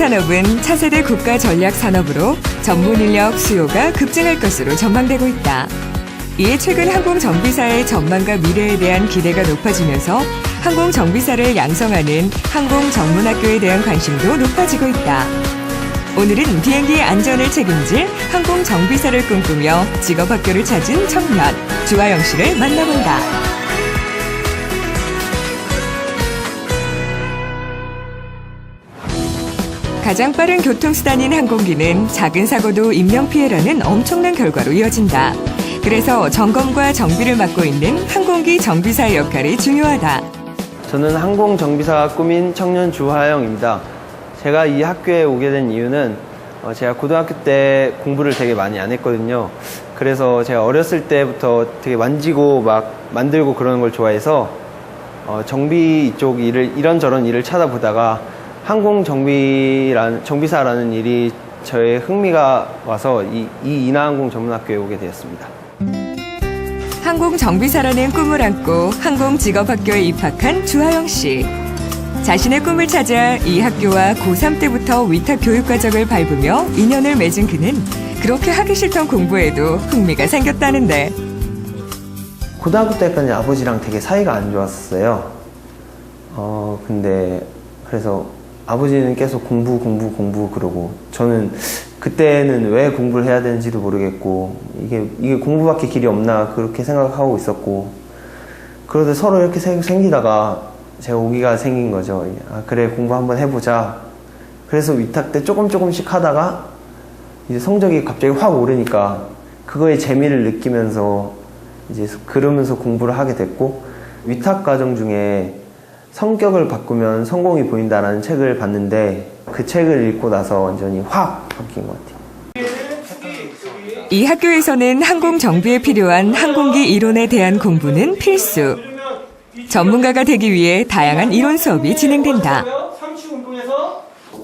항공산업은 차세대 국가 전략 산업으로 전문 인력 수요가 급증할 것으로 전망되고 있다. 이에 최근 항공정비사의 전망과 미래에 대한 기대가 높아지면서 항공정비사를 양성하는 항공전문학교에 대한 관심도 높아지고 있다. 오늘은 비행기 안전을 책임질 항공정비사를 꿈꾸며 직업학교를 찾은 청년 주하영 씨를 만나본다. 가장 빠른 교통수단인 항공기는 작은 사고도 인명피해라는 엄청난 결과로 이어진다. 그래서 점검과 정비를 맡고 있는 항공기 정비사의 역할이 중요하다. 저는 항공정비사가 꿈인 청년 주하영입니다. 제가 이 학교에 오게 된 이유는 제가 고등학교 때 공부를 되게 많이 안 했거든요. 그래서 제가 어렸을 때부터 되게 만지고 막 만들고 그러는 걸 좋아해서 정비 쪽 일을 이런저런 일을 찾아보다가 정비사라는 일이 저의 흥미가 와서 이 인하항공 전문학교에 오게 되었습니다. 항공정비사라는 꿈을 안고 항공직업학교에 입학한 주하영 씨. 자신의 꿈을 찾아 이 학교와 고3 때부터 위탁 교육과정을 밟으며 인연을 맺은 그는 그렇게 하기 싫던 공부에도 흥미가 생겼다는데. 고등학교 때까지 아버지랑 되게 사이가 안 좋았어요. 근데 그래서 아버지는 계속 공부 그러고 저는 그때는 왜 공부를 해야 되는지도 모르겠고 이게 공부밖에 길이 없나 그렇게 생각하고 있었고, 그러다 서로 이렇게 생기다가 제가 오기가 생긴 거죠. 그래 공부 한번 해보자. 그래서 위탁 때 조금씩 하다가 이제 성적이 갑자기 확 오르니까 그거에 재미를 느끼면서 이제 그러면서 공부를 하게 됐고, 위탁 과정 중에 성격을 바꾸면 성공이 보인다라는 책을 봤는데 그 책을 읽고 나서 완전히 확 바뀐 것 같아요. 이 학교에서는 항공 정비에 필요한 항공기 이론에 대한 공부는 필수. 전문가가 되기 위해 다양한 이론 수업이 진행된다.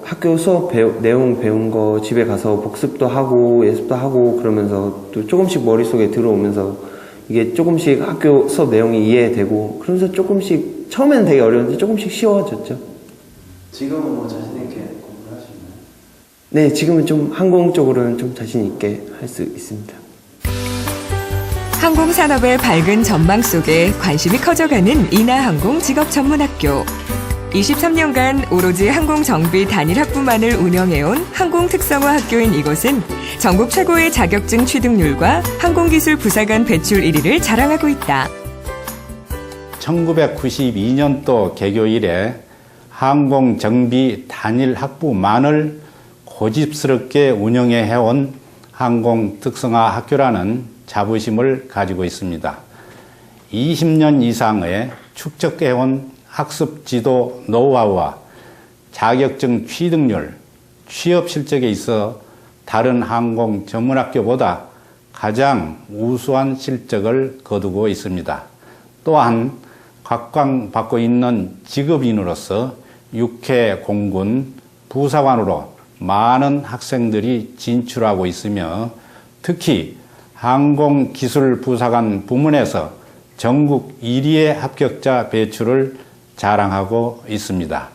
학교 수업 내용 배운 거 집에 가서 복습도 하고 예습도 하고 그러면서 또 조금씩 머릿속에 들어오면서 이게 조금씩 학교 수업 내용이 이해되고 그러면서 조금씩 처음에는 되게 어려웠는데 조금씩 쉬워졌죠. 지금은 뭐 자신 있게 공부를 하시나요? 네, 지금은 좀 항공 쪽으로는 좀 자신 있게 할 수 있습니다. 항공산업의 밝은 전망 속에 관심이 커져가는 인하항공 직업전문학교. 23년간 오로지 항공정비 단일 학부만을 운영해온 항공특성화 학교인 이곳은 전국 최고의 자격증 취득률과 항공기술 부사관 배출 1위를 자랑하고 있다. 1992년도 개교 이래 항공정비 단일 학부만을 고집스럽게 운영해 해온 항공특성화 학교라는 자부심을 가지고 있습니다. 20년 이상의 축적해온 학습 지도 노하우와 자격증 취득률, 취업 실적에 있어 다른 항공 전문학교보다 가장 우수한 실적을 거두고 있습니다. 또한 각광받고 있는 직업인으로서 육해 공군 부사관으로 많은 학생들이 진출하고 있으며 특히 항공기술부사관 부문에서 전국 1위의 합격자 배출을 자랑하고 있습니다.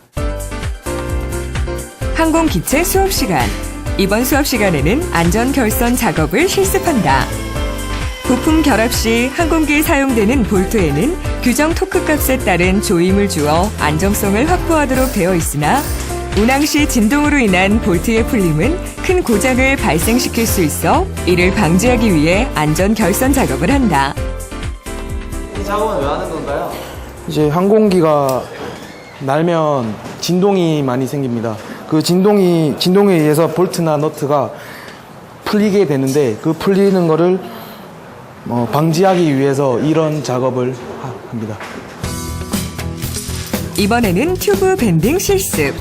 항공기체 수업시간. 이번 수업시간에는 안전결선 작업을 실습한다. 부품 결합 시 항공기에 사용되는 볼트에는 규정 토크값에 따른 조임을 주어 안정성을 확보하도록 되어 있으나 운항 시 진동으로 인한 볼트의 풀림은 큰 고장을 발생시킬 수 있어 이를 방지하기 위해 안전결선 작업을 한다. 이 작업은 왜 하는 건가요? 이제 항공기가 날면 진동이 많이 생깁니다. 그 진동에 의해서 볼트나 너트가 풀리게 되는데 그 풀리는 거를 방지하기 위해서 이런 작업을 합니다. 이번에는 튜브 밴딩 실습.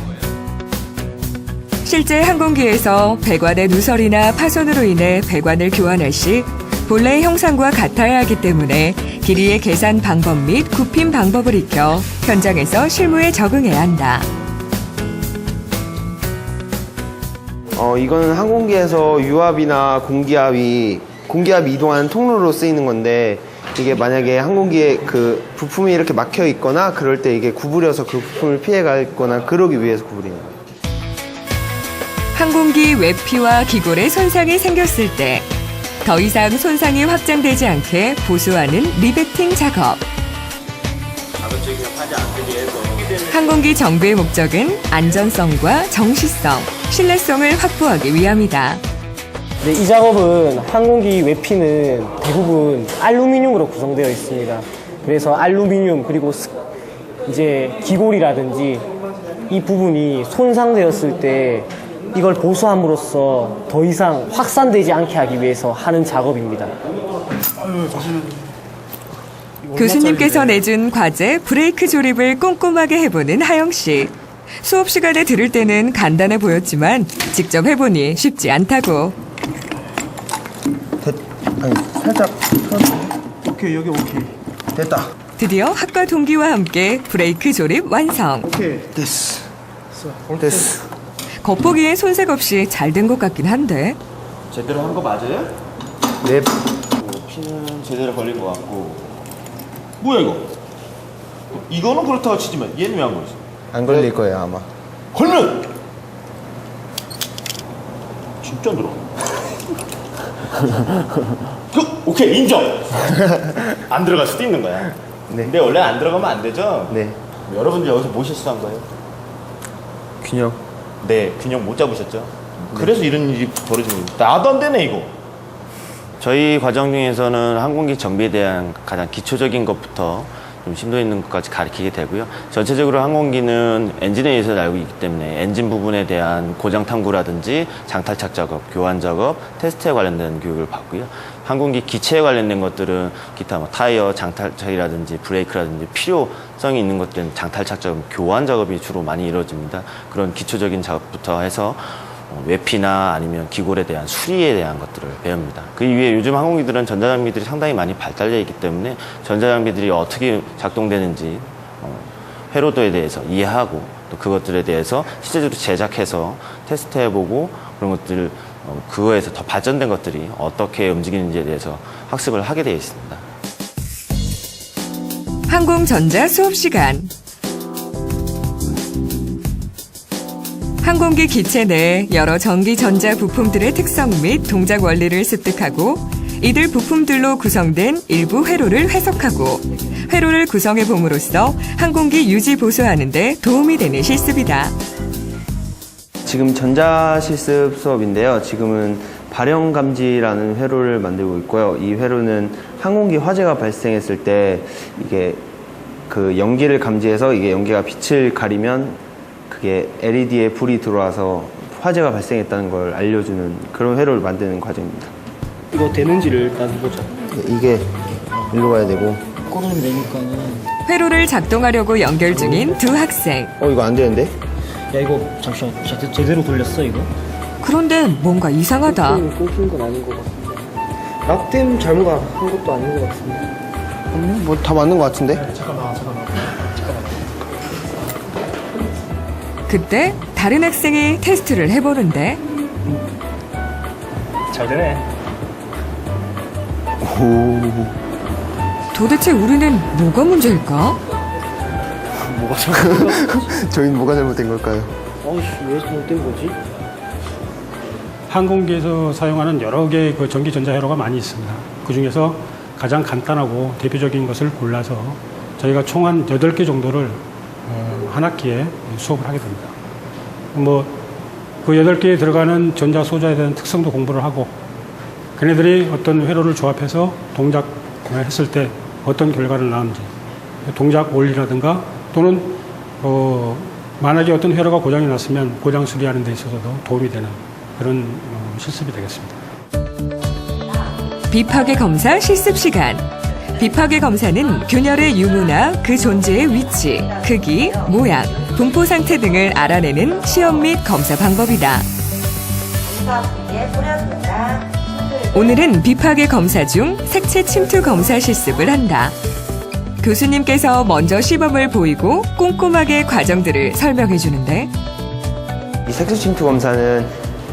실제 항공기에서 배관의 누설이나 파손으로 인해 배관을 교환할 시 본래의 형상과 같아야 하기 때문에 길이의 계산 방법 및 굽힘 방법을 익혀 현장에서 실무에 적응해야 한다. 이거는 항공기에서 유압이나 공기압이 이동하는 통로로 쓰이는 건데 이게 만약에 항공기에 그 부품이 이렇게 막혀 있거나 그럴 때 이게 구부려서 그 부품을 피해 가거나 그러기 위해서 구부리는 거예요. 항공기 외피와 기골에 손상이 생겼을 때 더 이상 손상이 확장되지 않게 보수하는 리베팅 작업. 항공기 정비의 목적은 안전성과 정시성, 신뢰성을 확보하기 위함이다. 네, 이 작업은 항공기 외피는 대부분 알루미늄으로 구성되어 있습니다. 그래서 알루미늄 그리고 이제 기골이라든지 이 부분이 손상되었을 때 이걸 보수함으로써 더 이상 확산되지 않게 하기 위해서 하는 작업입니다. 교수님께서 내준 과제 브레이크 조립을 꼼꼼하게 해보는 하영 씨. 수업 시간에 들을 때는 간단해 보였지만 직접 해보니 쉽지 않다고. 아니, 살짝 오케이, 여기 오케이. 됐다. 드디어 학과 동기와 함께 브레이크 조립 완성. 오케이. 됐어. 됐어. 겉보기엔 손색 없이 잘 된 것 같긴 한데 제대로 한 거 맞아요? 네. 피는 제대로 걸린 것 같고. 뭐야, 이거? 이거는 그렇다고 치지만 얘는 왜 안 걸렸어? 안 걸릴 거예요, 아마. 걸면! 진짜 안 들어. 오케이, 인정! 안 들어갈 수도 있는 거야. 네. 근데 원래 안 들어가면 안 되죠? 네. 여러분들 여기서 뭐 실수한 거예요? 균형. 네, 균형 못 잡으셨죠? 그래서 이런 일이 벌어지는 거예요. 나도 안 되네, 이거. 저희 과정 중에서는 항공기 정비에 대한 가장 기초적인 것부터 좀 심도 있는 것까지 가르치게 되고요. 전체적으로 항공기는 엔진에 의해서 날고 있기 때문에 엔진 부분에 대한 고장 탐구라든지 장탈착 작업, 교환 작업, 테스트에 관련된 교육을 받고요. 항공기 기체에 관련된 것들은 기타 뭐 타이어, 장탈착이라든지 브레이크라든지 필요성이 있는 것들은 장탈착 작업, 교환 작업이 주로 많이 이루어집니다. 그런 기초적인 작업부터 해서 외피나 아니면 기골에 대한 수리에 대한 것들을 배웁니다. 그 이후에 요즘 항공기들은 전자장비들이 상당히 많이 발달되어 있기 때문에 전자장비들이 어떻게 작동되는지 회로도에 대해서 이해하고 또 그것들에 대해서 실제적으로 제작해서 테스트해보고 그런 것들 그거에서 더 발전된 것들이 어떻게 움직이는지에 대해서 학습을 하게 되어 있습니다. 항공전자 수업 시간. 항공기 기체 내 여러 전기 전자 부품들의 특성 및 동작 원리를 습득하고 이들 부품들로 구성된 일부 회로를 해석하고 회로를 구성해 봄으로써 항공기 유지 보수하는 데 도움이 되는 실습이다. 지금 전자실습 수업인데요. 지금은 발형감지라는 회로를 만들고 있고요. 이 회로는 항공기 화재가 발생했을 때 이게 그 연기를 감지해서 이게 연기가 빛을 가리면 그게 LED에 불이 들어와서 화재가 발생했다는 걸 알려주는 그런 회로를 만드는 과정입니다. 이거 되는지를 일단 해보자. 이게 일로 가야 되고. 꺼놓으면 되니까는. 회로를 작동하려고 연결 중인 두 학생. 이거 안 되는데? 야, 이거 잠시만. 제대로 돌렸어, 이거? 그런데 뭔가 이상하다. 끊긴 건 아닌 것 같은데. 락댐 잘못 한 것도 아닌 것 같은데. 뭐 다 맞는 것 같은데? 잠깐만. 그때 다른 학생이 테스트를 해보는데 잘 되네. 도대체 우리는 뭐가 문제일까? 뭐가 잘못된 거지? 저희는 뭐가 잘못된 걸까요? 아이씨, 왜 잘못된 거지? 항공기에서 사용하는 여러 개의 그 전기 전자 회로가 많이 있습니다. 그 중에서 가장 간단하고 대표적인 것을 골라서 저희가 총 한 8개 정도를 한 학기에 수업을 하게 됩니다. 그 8개에 들어가는 전자 소자에 대한 특성도 공부를 하고 그네들이 어떤 회로를 조합해서 동작했을 때 어떤 결과를 낳는지 동작 원리라든가 또는 만약에 어떤 회로가 고장이 났으면 고장 수리하는 데 있어서도 도움이 되는 그런 실습이 되겠습니다. 비파괴 검사 실습 시간. 비파괴 검사는 균열의 유무나 그 존재의 위치, 크기, 모양, 분포 상태 등을 알아내는 시험 및 검사 방법이다. 오늘은 비파괴 검사 중 색채 침투 검사 실습을 한다. 교수님께서 먼저 시범을 보이고 꼼꼼하게 과정들을 설명해 주는데 이 색소 침투 검사는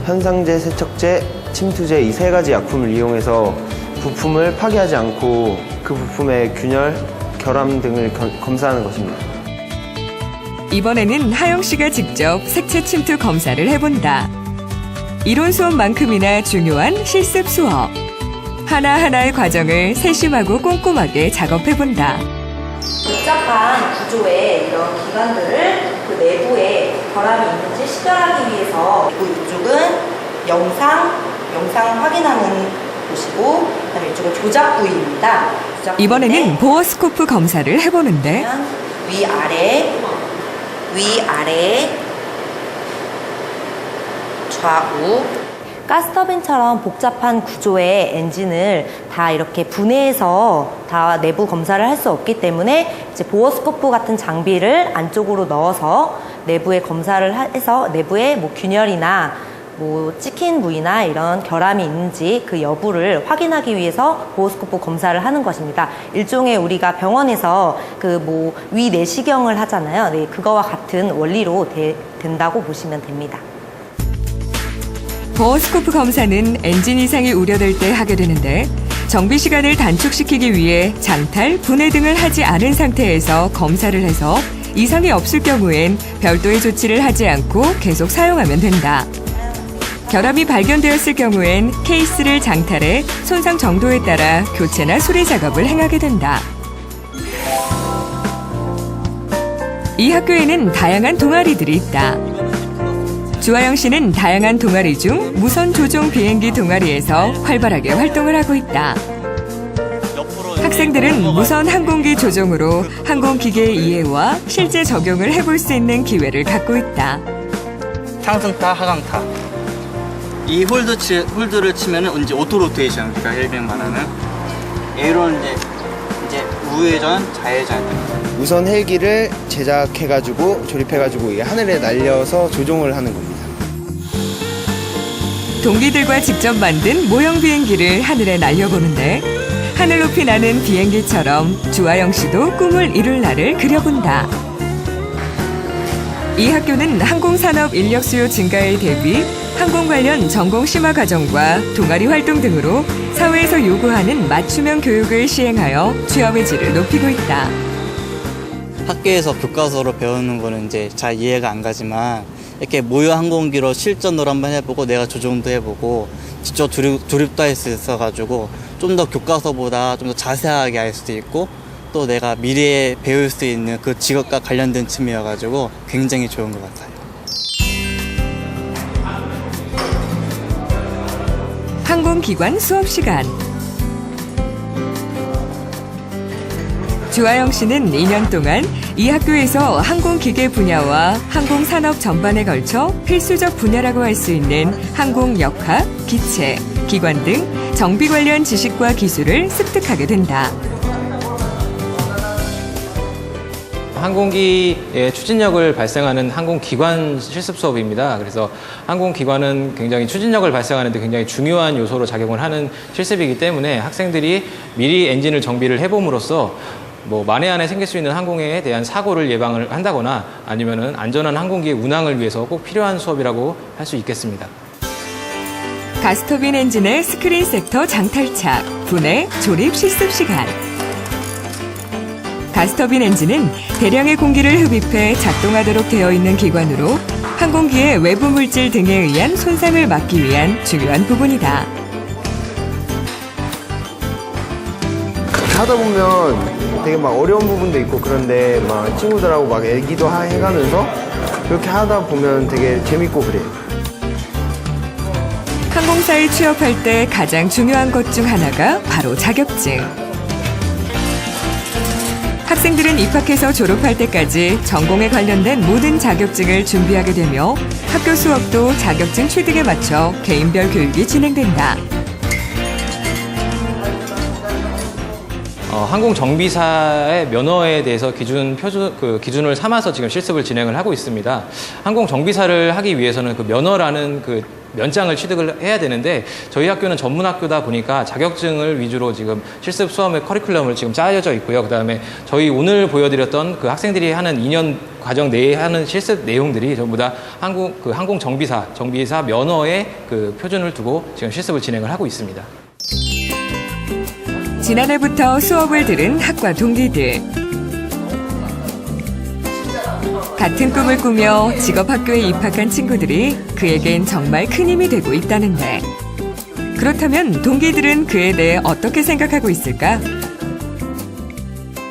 현상제, 세척제, 침투제 이 3가지 약품을 이용해서 부품을 파괴하지 않고 그 부품의 균열, 결함 등을 검사하는 것입니다. 이번에는 하영 씨가 직접 색채 침투 검사를 해본다. 이론 수업만큼이나 중요한 실습 수업. 하나하나의 과정을 세심하고 꼼꼼하게 작업해본다. 복잡한 구조의 이런 기관들을 그 내부에 결함이 있는지 식별하기 위해서 이쪽은 영상 확인하는 곳이고 그다음에 이쪽은 조작 부위입니다. 조작 이번에는 부위인데 보어스코프 검사를 해보는데 위아래, 좌우 가스터빈처럼 복잡한 구조의 엔진을 다 이렇게 분해해서 다 내부 검사를 할 수 없기 때문에 이제 보어스코프 같은 장비를 안쪽으로 넣어서 내부에 검사를 해서 내부에 뭐 균열이나 뭐 찍힌 부위나 이런 결함이 있는지 그 여부를 확인하기 위해서 보어스코프 검사를 하는 것입니다. 일종의 우리가 병원에서 그 뭐 위 내시경을 하잖아요. 네, 그거와 같은 원리로 된다고 보시면 됩니다. 보어스코프 검사는 엔진 이상이 우려될 때 하게 되는데 정비 시간을 단축시키기 위해 장탈, 분해 등을 하지 않은 상태에서 검사를 해서 이상이 없을 경우엔 별도의 조치를 하지 않고 계속 사용하면 된다. 결함이 발견되었을 경우엔 케이스를 장탈해 손상 정도에 따라 교체나 수리 작업을 행하게 된다. 이 학교에는 다양한 동아리들이 있다. 주하영 씨는 다양한 동아리 중 무선 조종 비행기 동아리에서 활발하게 활동을 하고 있다. 학생들은 무선 항공기 조종으로 항공기계의 이해와 실제 적용을 해볼 수 있는 기회를 갖고 있다. 상승타, 하강타. 이 홀드를 치면은 이제 오토로테이션, 그러니까 헬빙 말하는 에이로는 이제 우회전, 좌회전. 우선 헬기를 제작해가지고 조립해가지고 이게 하늘에 날려서 조종을 하는 겁니다. 동기들과 직접 만든 모형 비행기를 하늘에 날려보는데 하늘 높이 나는 비행기처럼 주하영 씨도 꿈을 이룰 날을 그려본다. 이 학교는 항공산업 인력 수요 증가에 대비 항공 관련 전공 심화 과정과 동아리 활동 등으로 사회에서 요구하는 맞춤형 교육을 시행하여 취업의 질을 높이고 있다. 학교에서 교과서로 배우는 거는 이제 잘 이해가 안 가지만 이렇게 모의 항공기로 실전으로 한번 해보고 내가 조종도 해보고 직접 조립도 할 수 있어가지고 좀 더 교과서보다 좀 더 자세하게 알 수도 있고 또 내가 미래에 배울 수 있는 그 직업과 관련된 춤이어가지고 굉장히 좋은 것 같아요. 항공기관 수업 시간. 주하영 씨는 2년 동안 이 학교에서 항공기계 분야와 항공산업 전반에 걸쳐 필수적 분야라고 할 수 있는 항공역학, 기체, 기관 등 정비 관련 지식과 기술을 습득하게 된다. 항공기의 추진력을 발생하는 항공기관 실습 수업입니다. 그래서 항공기관은 굉장히 추진력을 발생하는 데 굉장히 중요한 요소로 작용을 하는 실습이기 때문에 학생들이 미리 엔진을 정비를 해봄으로써 뭐 만에 안에 생길 수 있는 항공에 대한 사고를 예방을 한다거나 아니면은 안전한 항공기의 운항을 위해서 꼭 필요한 수업이라고 할 수 있겠습니다. 가스터빈 엔진의 스크린 섹터 장탈착, 분해, 조립 실습 시간. 가스터빈 엔진은 대량의 공기를 흡입해 작동하도록 되어 있는 기관으로 항공기의 외부 물질 등에 의한 손상을 막기 위한 중요한 부분이다. 하다 보면 되게 막 어려운 부분도 있고 그런데 막 친구들하고 막 얘기도 해가면서 그렇게 하다 보면 되게 재밌고 그래요. 항공사에 취업할 때 가장 중요한 것 중 하나가 바로 자격증. 학생들은 입학해서 졸업할 때까지 전공에 관련된 모든 자격증을 준비하게 되며 학교 수업도 자격증 취득에 맞춰 개인별 교육이 진행된다. 항공정비사의 면허에 대해서 기준을 삼아서 지금 실습을 진행을 하고 있습니다. 항공정비사를 하기 위해서는 그 면허라는 그 면장을 취득을 해야 되는데 저희 학교는 전문학교다 보니까 자격증을 위주로 지금 실습 수업의 커리큘럼을 지금 짜여져 있고요. 그다음에 저희 오늘 보여드렸던 그 학생들이 하는 2년 과정 내에 하는 실습 내용들이 전부 다 항공정비사 면허의 그 표준을 두고 지금 실습을 진행을 하고 있습니다. 지난해부터 수업을 들은 학과 동기들. 같은 꿈을 꾸며 직업학교에 입학한 친구들이 그에겐 정말 큰 힘이 되고 있다는데 그렇다면 동기들은 그에 대해 어떻게 생각하고 있을까?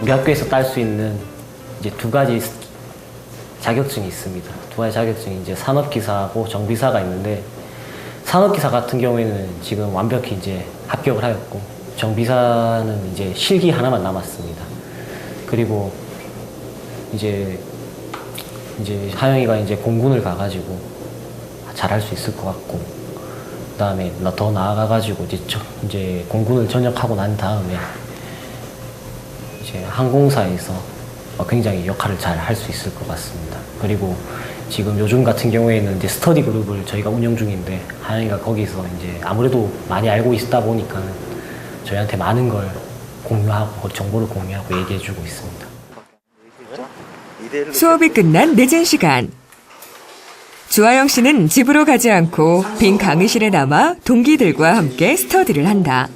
우리 학교에서 딸 수 있는 이제 두 가지 자격증이 있습니다. 두 가지 자격증이 이제 산업기사하고 정비사가 있는데 산업기사 같은 경우에는 지금 완벽히 이제 합격을 하였고 정비사는 이제 실기 하나만 남았습니다. 그리고 이제 하영이가 이제 공군을 가가지고 잘할 수 있을 것 같고 그다음에 더 나아가가지고 이제 공군을 전역하고 난 다음에 이제 항공사에서 굉장히 역할을 잘 할 수 있을 것 같습니다. 그리고 지금 요즘 같은 경우에는 이제 스터디 그룹을 저희가 운영 중인데 하영이가 거기서 이제 아무래도 많이 알고 있다 보니까 저희한테 많은 걸 공유하고 정보를 공유하고 얘기해주고 있습니다. 수업이 끝난 늦은 시간. 주하영 씨는 집으로 가지 않고 빈 강의실에 남아 동기들과 함께 스터디를 한다.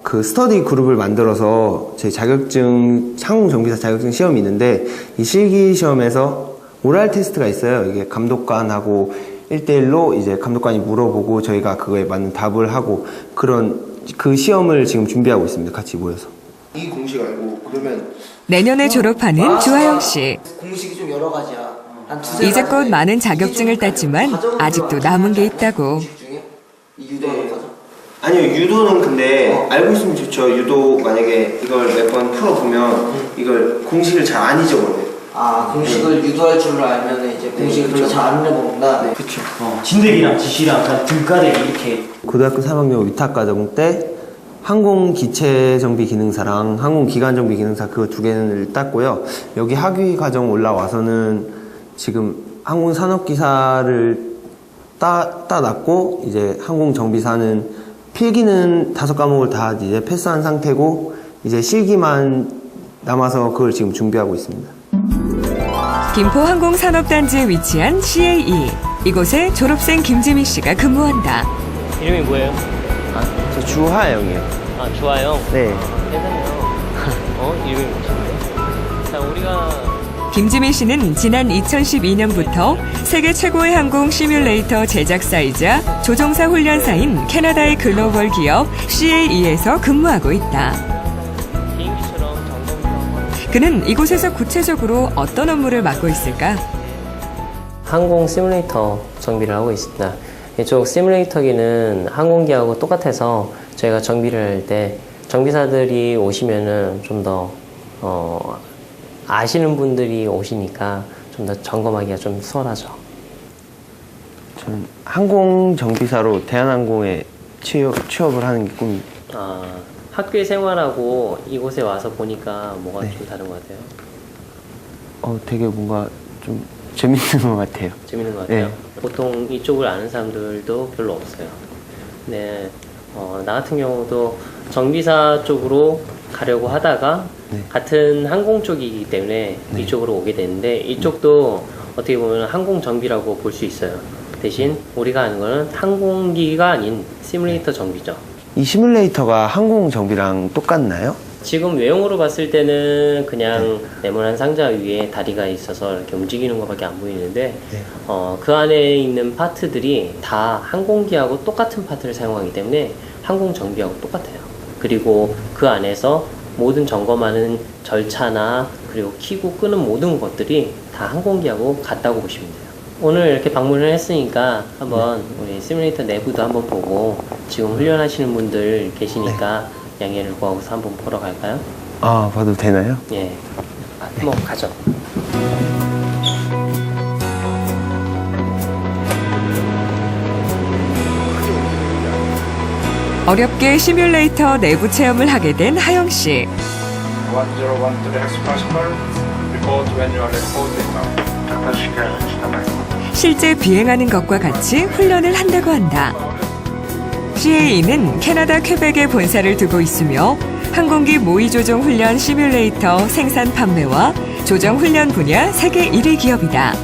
그 스터디 그룹을 만들어서 제 자격증, 항공정비사 자격증 시험이 있는데 이 실기 시험에서 오랄 테스트가 있어요. 이게 감독관하고 1대1로 이제 감독관이 물어보고 저희가 그거에 맞는 답을 하고 그 시험을 지금 준비하고 있습니다. 같이 모여서. 이 공식 알고 그러면 내년에 졸업하는 주하영 씨. 공식이 좀 여러 가지야. 한 두세 이제껏 가지인데 많은 자격증을 땄지만 아직도 남은 게 있다고. 아니요, 유도는 근데 알고 있으면 좋죠. 유도 만약에 이걸 몇 번 풀어보면 이걸 공식을 잘 안 잊어버려요. 아, 공식을 유도할 줄 알면 이제 공식을 별로 잘 안 잊어먹는다. 네. 그쵸. 진대기랑 지시랑 그냥 등가대기 이렇게. 고등학교 3학년 위탁과정 때 항공기체정비기능사랑 항공기관정비기능사 그거 두 개를 땄고요. 여기 학위 과정 올라와서는 지금 항공산업기사를 따놨고 이제 항공정비사는 필기는 5과목을 다 이제 패스한 상태고 이제 실기만 남아서 그걸 지금 준비하고 있습니다. 김포 항공산업단지에 위치한 CAE. 이곳에 졸업생 김지민 씨가 근무한다. 이름이 뭐예요? 저 주하영이요. 아, 주하영? 네. 세상에요. 이름이 뭐지? 자, 우리가 김지민 씨는 지난 2012년부터 세계 최고의 항공 시뮬레이터 제작사이자 조종사 훈련사인 캐나다의 글로벌 기업 CAE에서 근무하고 있다. 비행기처럼 점검. 그는 이곳에서 구체적으로 어떤 업무를 맡고 있을까? 항공 시뮬레이터 정비를 하고 있습니다. 이쪽 시뮬레이터기는 항공기하고 똑같아서 저희가 정비를 할 때 정비사들이 오시면은 좀 더 아시는 분들이 오시니까 좀 더 점검하기가 좀 수월하죠. 저는 항공정비사로 대한항공에 취업을 하는 게 꿈입니다. 아, 학교의 생활하고 이곳에 와서 보니까 뭐가 좀 다른 것 같아요? 되게 뭔가 좀 재밌는 것 같아요. 재밌는 것 같아요. 네. 보통 이쪽을 아는 사람들도 별로 없어요. 네, 나 같은 경우도 정비사 쪽으로 가려고 하다가 같은 항공 쪽이기 때문에 이쪽으로 오게 됐는데 이쪽도 어떻게 보면 항공 정비라고 볼 수 있어요. 대신 우리가 하는 거는 항공기가 아닌 시뮬레이터 정비죠. 이 시뮬레이터가 항공정비랑 똑같나요? 지금 외형으로 봤을 때는 그냥 네모난 상자 위에 다리가 있어서 이렇게 움직이는 것밖에 안 보이는데 그 안에 있는 파트들이 다 항공기하고 똑같은 파트를 사용하기 때문에 항공 정비하고 똑같아요. 그리고 그 안에서 모든 점검하는 절차나 그리고 켜고 끄는 모든 것들이 다 항공기하고 같다고 보시면 돼요. 오늘 이렇게 방문을 했으니까 한번 우리 시뮬레이터 내부도 한번 보고 지금 훈련하시는 분들 계시니까 양해를 구하고서 한번 보러 갈까요? 아, 봐도 되나요? 예. 한번 가죠. 어렵게 시뮬레이터 내부 체험을 하게 된 하영 씨. 101 to the next customer. Report when you are reporting. 실제 비행하는 것과 같이 훈련을 한다고 한다. CAE는 캐나다 퀘벡에 본사를 두고 있으며 항공기 모의 조종 훈련 시뮬레이터 생산 판매와 조정 훈련 분야 세계 1위 기업이다.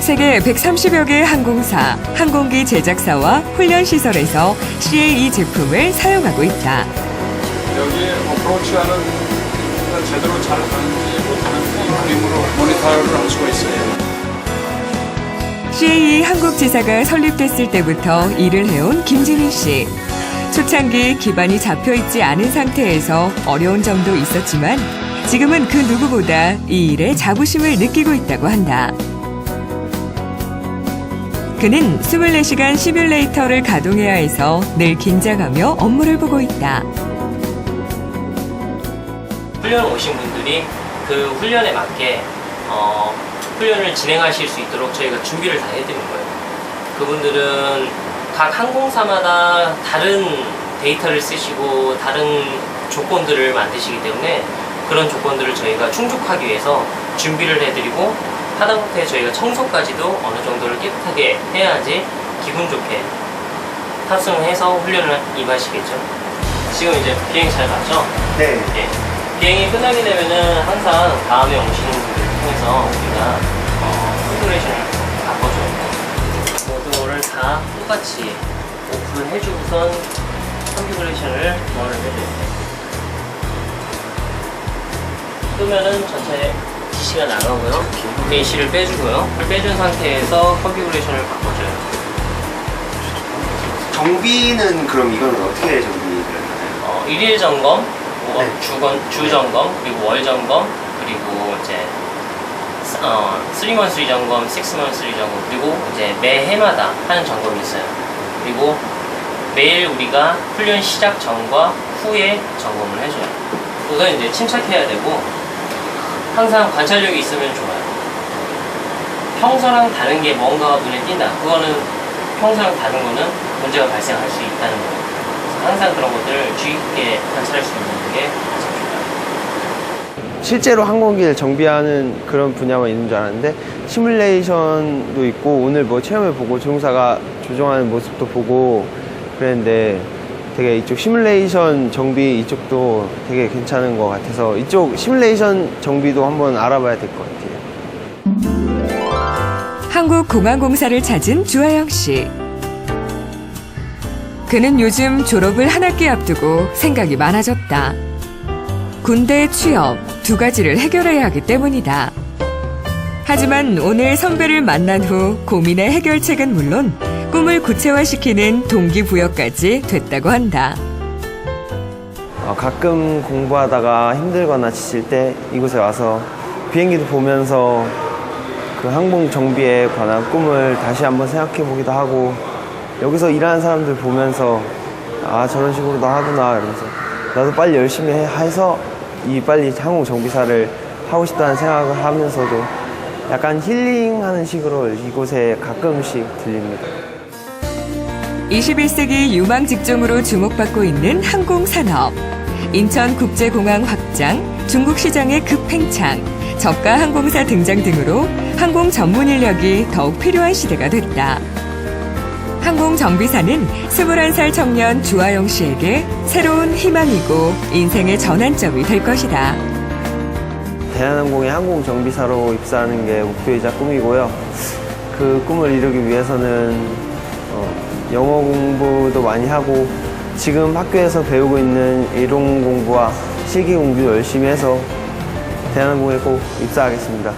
세계 130여 개의 항공사, 항공기 제작사와 훈련 시설에서 CAE 제품을 사용하고 있다. 여기 어프로치하는 제대로 잘 하는지 못하는지 중심으로 모니터를 할 수가 있어요. CAE 한국지사가 설립됐을 때부터 일을 해온 김지민 씨. 초창기 기반이 잡혀있지 않은 상태에서 어려운 점도 있었지만 지금은 그 누구보다 이 일에 자부심을 느끼고 있다고 한다. 그는 24시간 시뮬레이터를 가동해야 해서 늘 긴장하며 업무를 보고 있다. 훈련 오신 분들이 그 훈련에 맞게 훈련을 진행하실 수 있도록 저희가 준비를 다 해드린 거예요. 그분들은 각 항공사마다 다른 데이터를 쓰시고 다른 조건들을 만드시기 때문에 그런 조건들을 저희가 충족하기 위해서 준비를 해드리고 하다못해 저희가 청소까지도 어느 정도를 깨끗하게 해야지 기분 좋게 탑승해서 훈련을 임하시겠죠. 지금 이제 비행 잘 갔죠? 네. 예. 비행이 끝나게 되면은 항상 다음에 오시는 분들을 통해서 우리가 컨피그레이션을 바꿔줘요. 모두를 다 똑같이 오픈을 해주고선 컨피그레이션을 교환을 해줘요. 끄면은 전체 지시가 나가고요. AC를 빼주고요. 빼준 상태에서 컨피그레이션을 바꿔줘요. 정비는 그럼 이거는 어떻게 정비를 하나요? 일일 점검, 주 점검, 그리고 월 점검, 그리고 이제 3monthly 점검, 6monthly 점검, 그리고 이제 매해마다 하는 점검이 있어요. 그리고 매일 우리가 훈련 시작 전과 후에 점검을 해줘요. 우선 이제 침착해야 되고 항상 관찰력이 있으면 좋아요. 평소랑 다른 게 뭔가가 눈에 띈다. 그거는 평소랑 다른 거는 문제가 발생할 수 있다는 거예요. 그래서 항상 그런 것들을 주의 깊게 관찰할 수 있는 게 가장 중요해요. 실제로 항공기를 정비하는 그런 분야만 있는 줄 알았는데 시뮬레이션도 있고 오늘 뭐 체험해보고 조종사가 조종하는 모습도 보고 그랬는데 되게 이쪽 시뮬레이션 정비 이쪽도 되게 괜찮은 것 같아서 이쪽 시뮬레이션 정비도 한번 알아봐야 될 것 같아요. 한국공항공사를 찾은 주하영 씨. 그는 요즘 졸업을 한 학기 앞두고 생각이 많아졌다. 군대 취업 두 가지를 해결해야 하기 때문이다. 하지만 오늘 선배를 만난 후 고민의 해결책은 물론 꿈을 구체화시키는 동기부여까지 됐다고 한다. 가끔 공부하다가 힘들거나 지칠 때 이곳에 와서 비행기도 보면서 그 항공 정비에 관한 꿈을 다시 한번 생각해 보기도 하고 여기서 일하는 사람들 보면서 아 저런 식으로도 하구나 이러면서 나도 빨리 열심히 해서 이 빨리 항공 정비사를 하고 싶다는 생각을 하면서도 약간 힐링하는 식으로 이곳에 가끔씩 들립니다. 21세기 유망 직종으로 주목받고 있는 항공산업. 인천국제공항 확장, 중국 시장의 급팽창, 저가 항공사 등장 등으로 항공 전문 인력이 더욱 필요한 시대가 됐다. 항공정비사는 21살 청년 주하영 씨에게 새로운 희망이고 인생의 전환점이 될 것이다. 대한항공의 항공정비사로 입사하는 게 목표이자 꿈이고요. 그 꿈을 이루기 위해서는 영어 공부도 많이 하고 지금 학교에서 배우고 있는 이론 공부와 실기 공부도 열심히 해서 대한항공에 꼭 입사하겠습니다.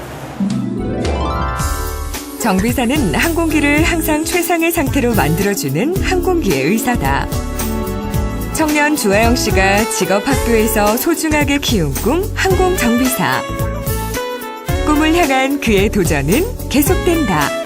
정비사는 항공기를 항상 최상의 상태로 만들어주는 항공기의 의사다. 청년 주하영 씨가 직업학교에서 소중하게 키운 꿈 항공정비사. 꿈을 향한 그의 도전은 계속된다.